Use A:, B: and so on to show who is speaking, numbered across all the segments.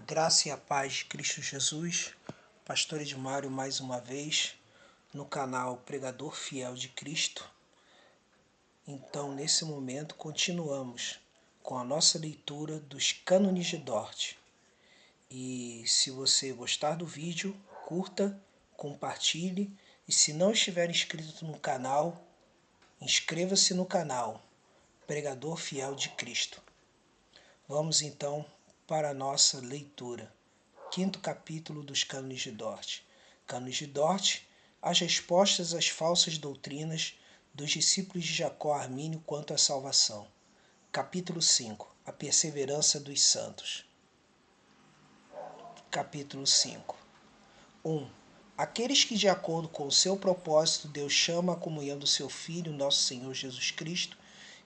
A: Graça e a paz de Cristo Jesus, Pastor Edmário mais uma vez no canal Pregador Fiel de Cristo. Então, nesse momento, continuamos com a nossa leitura dos Cânones de Dort. E se você gostar do vídeo, curta, compartilhe e se não estiver inscrito no canal, inscreva-se no canal Pregador Fiel de Cristo. Vamos então para a nossa leitura. Quinto capítulo dos Cânones de Dort. Cânones de Dort, as respostas às falsas doutrinas dos discípulos de Jacó Armínio quanto à salvação. Capítulo 5. A perseverança dos santos. Capítulo 5. 1. Aqueles que, de acordo com o seu propósito, Deus chama à comunhão do seu Filho, nosso Senhor Jesus Cristo,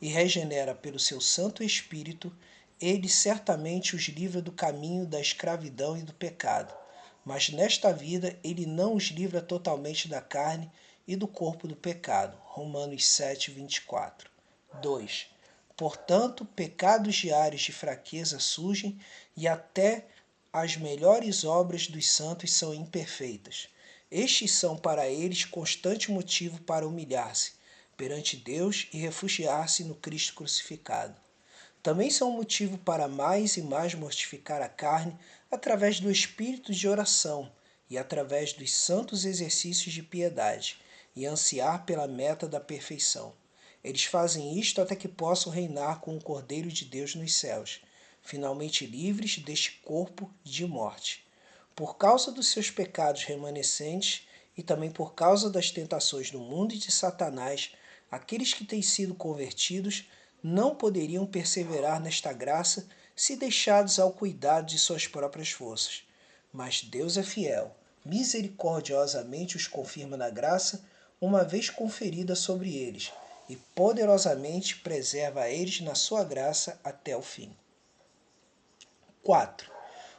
A: e regenera pelo seu Santo Espírito, ele certamente os livra do caminho da escravidão e do pecado. Mas nesta vida ele não os livra totalmente da carne e do corpo do pecado. Romanos 7, 24. 2. Portanto, pecados diários de fraqueza surgem e até as melhores obras dos santos são imperfeitas. Estes são para eles constante motivo para humilhar-se perante Deus e refugiar-se no Cristo crucificado. Também são motivo para mais e mais mortificar a carne através do espírito de oração e através dos santos exercícios de piedade, e ansiar pela meta da perfeição. Eles fazem isto até que possam reinar com o Cordeiro de Deus nos céus, finalmente livres deste corpo de morte. Por causa dos seus pecados remanescentes e também por causa das tentações do mundo e de Satanás, aqueles que têm sido convertidos não poderiam perseverar nesta graça se deixados ao cuidado de suas próprias forças. Mas Deus é fiel, misericordiosamente os confirma na graça, uma vez conferida sobre eles, e poderosamente preserva a eles na sua graça até o fim. 4.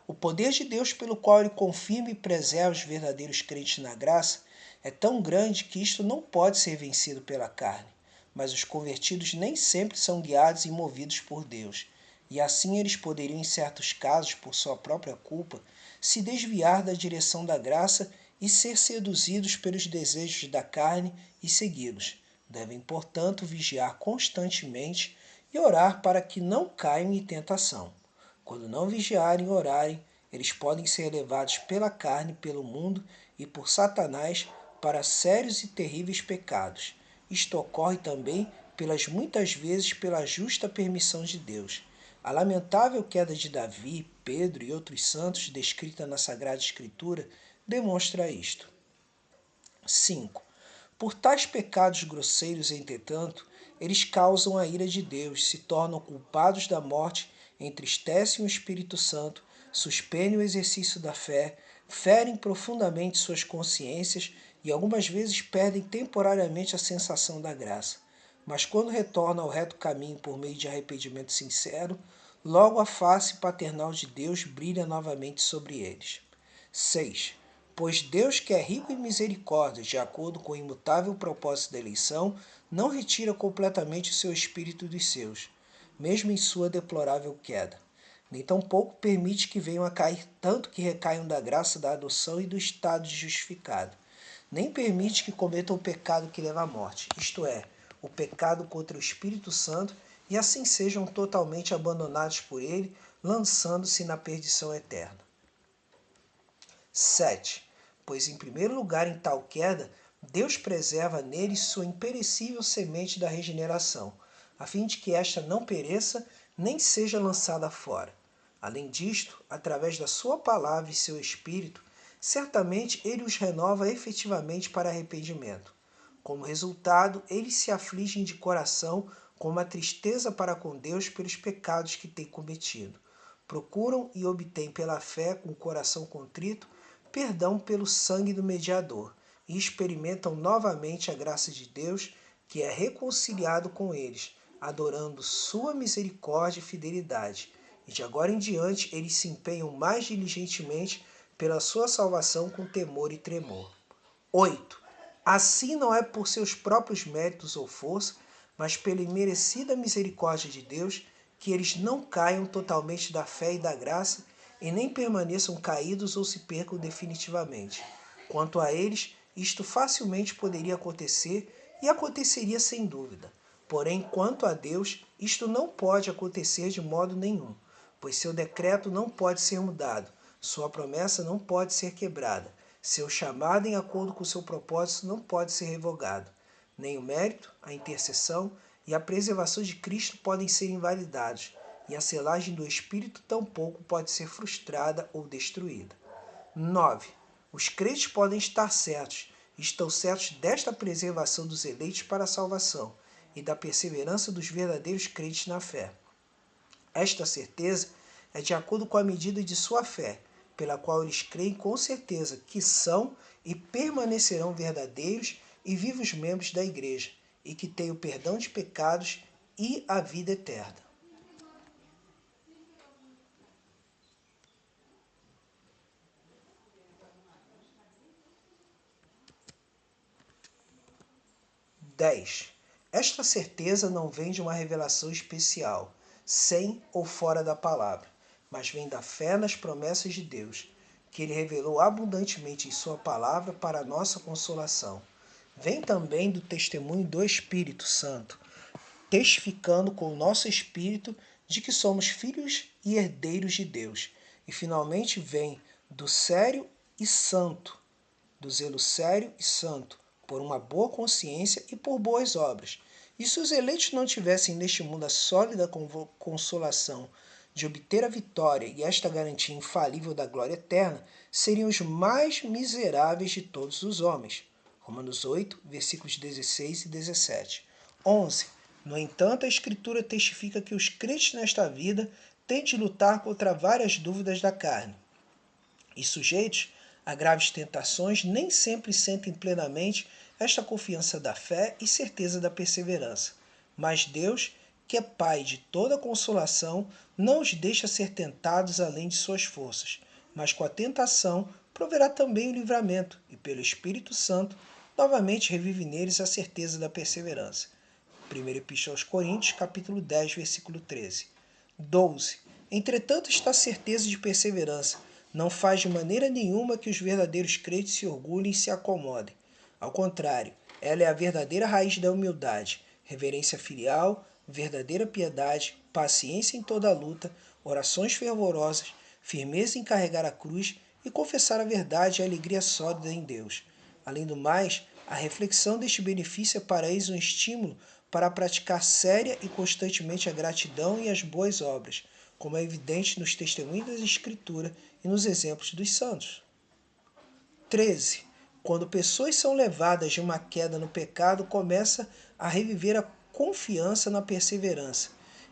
A: O poder de Deus pelo qual ele confirma e preserva os verdadeiros crentes na graça é tão grande que isto não pode ser vencido pela carne. Mas os convertidos nem sempre são guiados e movidos por Deus, e assim eles poderiam, em certos casos, por sua própria culpa, se desviar da direção da graça e ser seduzidos pelos desejos da carne e segui-los. Devem, portanto, vigiar constantemente e orar para que não caiam em tentação. Quando não vigiarem e orarem, eles podem ser levados pela carne, pelo mundo e por Satanás para sérios e terríveis pecados. Isto ocorre também muitas vezes pela justa permissão de Deus. A lamentável queda de Davi, Pedro e outros santos descrita na Sagrada Escritura demonstra isto. 5. Por tais pecados grosseiros, entretanto, eles causam a ira de Deus, se tornam culpados da morte, entristecem o Espírito Santo, suspendem o exercício da fé, ferem profundamente suas consciências e algumas vezes perdem temporariamente a sensação da graça. Mas quando retornam ao reto caminho por meio de arrependimento sincero, logo a face paternal de Deus brilha novamente sobre eles. 6. Pois Deus, que é rico em misericórdia, de acordo com o imutável propósito da eleição, não retira completamente o seu espírito dos seus, mesmo em sua deplorável queda. Nem tampouco permite que venham a cair tanto que recaiam da graça da adoção e do estado de justificado. Nem permite que cometam o pecado que leva à morte, isto é, o pecado contra o Espírito Santo, e assim sejam totalmente abandonados por ele, lançando-se na perdição eterna. 7. Pois, em primeiro lugar, em tal queda, Deus preserva neles sua imperecível semente da regeneração, a fim de que esta não pereça nem seja lançada fora. Além disto, através da sua palavra e seu Espírito, certamente ele os renova efetivamente para arrependimento. Como resultado, eles se afligem de coração com uma tristeza para com Deus pelos pecados que têm cometido. Procuram e obtêm pela fé, com o coração contrito, perdão pelo sangue do mediador, e experimentam novamente a graça de Deus, que é reconciliado com eles, adorando sua misericórdia e fidelidade. E de agora em diante eles se empenham mais diligentemente pela sua salvação com temor e tremor. 8. Assim não é por seus próprios méritos ou força, mas pela imerecida misericórdia de Deus, que eles não caiam totalmente da fé e da graça, e nem permaneçam caídos ou se percam definitivamente. Quanto a eles, isto facilmente poderia acontecer e aconteceria sem dúvida. Porém, quanto a Deus, isto não pode acontecer de modo nenhum, pois seu decreto não pode ser mudado, sua promessa não pode ser quebrada, seu chamado em acordo com seu propósito não pode ser revogado. Nem o mérito, a intercessão e a preservação de Cristo podem ser invalidados, e a selagem do Espírito tampouco pode ser frustrada ou destruída. 9. Os crentes podem estar certos, estão certos desta preservação dos eleitos para a salvação e da perseverança dos verdadeiros crentes na fé. Esta certeza é de acordo com a medida de sua fé, pela qual eles creem com certeza que são e permanecerão verdadeiros e vivos membros da Igreja, e que têm o perdão de pecados e a vida eterna. Esta certeza não vem de uma revelação especial, sem ou fora da palavra, mas vem da fé nas promessas de Deus, que Ele revelou abundantemente em Sua palavra para a nossa consolação. Vem também do testemunho do Espírito Santo, testificando com o nosso espírito de que somos filhos e herdeiros de Deus. E finalmente vem do sério e santo, do zelo sério e santo, por uma boa consciência e por boas obras. E se os eleitos não tivessem neste mundo a sólida consolação de obter a vitória e esta garantia infalível da glória eterna, seriam os mais miseráveis de todos os homens. Romanos 8, versículos 16 e 17. 11. No entanto, a Escritura testifica que os crentes nesta vida têm de lutar contra várias dúvidas da carne. E sujeitos a graves tentações, nem sempre sentem plenamente esta confiança da fé e certeza da perseverança. Mas Deus, que é Pai de toda consolação, não os deixa ser tentados além de suas forças, mas com a tentação proverá também o livramento, e pelo Espírito Santo novamente revive neles a certeza da perseverança. 1 Epístola aos Coríntios, capítulo 10, versículo 13. 12. Entretanto, esta certeza de perseverança não faz de maneira nenhuma que os verdadeiros crentes se orgulhem e se acomodem. Ao contrário, ela é a verdadeira raiz da humildade, reverência filial, verdadeira piedade, paciência em toda a luta, orações fervorosas, firmeza em carregar a cruz e confessar a verdade e a alegria sólida em Deus. Além do mais, a reflexão deste benefício é para eles um estímulo para praticar séria e constantemente a gratidão e as boas obras, como é evidente nos testemunhos da Escritura e nos exemplos dos santos. 13. Quando pessoas são levadas de uma queda no pecado, começa a reviver a confiança na perseverança.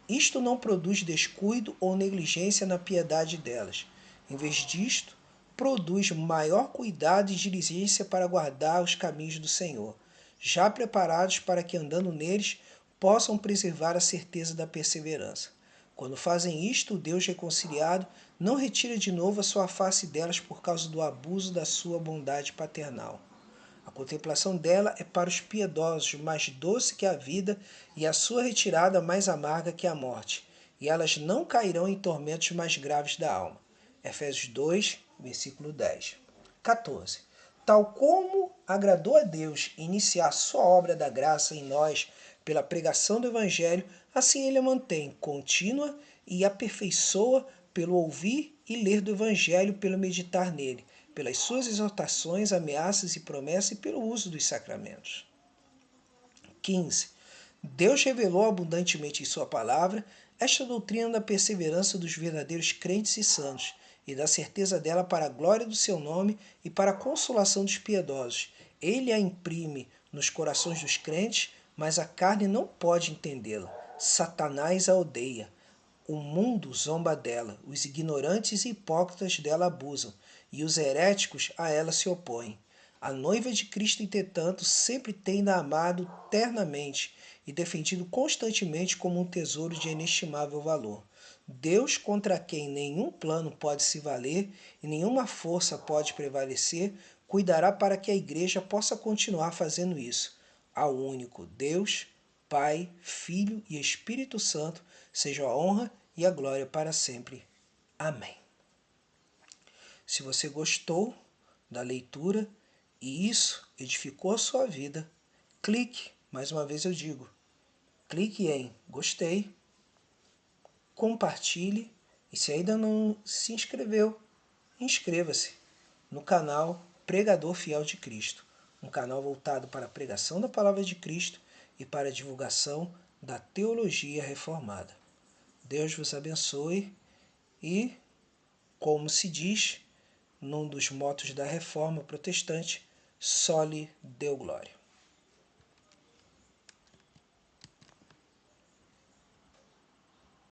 A: Isto não produz descuido ou negligência na piedade delas. Em vez disto, produz maior cuidado e diligência para guardar os caminhos do Senhor, já preparados para que, andando neles, possam preservar a certeza da perseverança. Quando fazem isto, o Deus reconciliado não retira de novo a sua face delas por causa do abuso da sua bondade paternal. A contemplação dela é para os piedosos mais doce que a vida e a sua retirada mais amarga que a morte, e elas não cairão em tormentos mais graves da alma. Efésios 2, versículo 10. 14. Tal como agradou a Deus iniciar sua obra da graça em nós pela pregação do Evangelho, assim Ele a mantém contínua e aperfeiçoa pelo ouvir e ler do Evangelho, pelo meditar nele, pelas suas exortações, ameaças e promessas e pelo uso dos sacramentos. 15. Deus revelou abundantemente em sua palavra esta doutrina da perseverança dos verdadeiros crentes e santos, e da certeza dela para a glória do seu nome e para a consolação dos piedosos. Ele a imprime nos corações dos crentes, mas a carne não pode entendê-la. Satanás a odeia. O mundo zomba dela, os ignorantes e hipócritas dela abusam, e os heréticos a ela se opõem. A noiva de Cristo, entretanto, sempre tem-na amado ternamente e defendido constantemente como um tesouro de inestimável valor. Deus, contra quem nenhum plano pode se valer e nenhuma força pode prevalecer, cuidará para que a Igreja possa continuar fazendo isso. Ao único Deus, Pai, Filho e Espírito Santo, seja a honra e a glória para sempre. Amém. Se você gostou da leitura e isso edificou a sua vida, clique, mais uma vez eu digo, clique em gostei, compartilhe e se ainda não se inscreveu, inscreva-se no canal Pregador Fiel de Cristo, um canal voltado para a pregação da Palavra de Cristo e para a divulgação da teologia reformada. Deus vos abençoe e, como se diz num dos motos da Reforma Protestante, soli Deo Glória.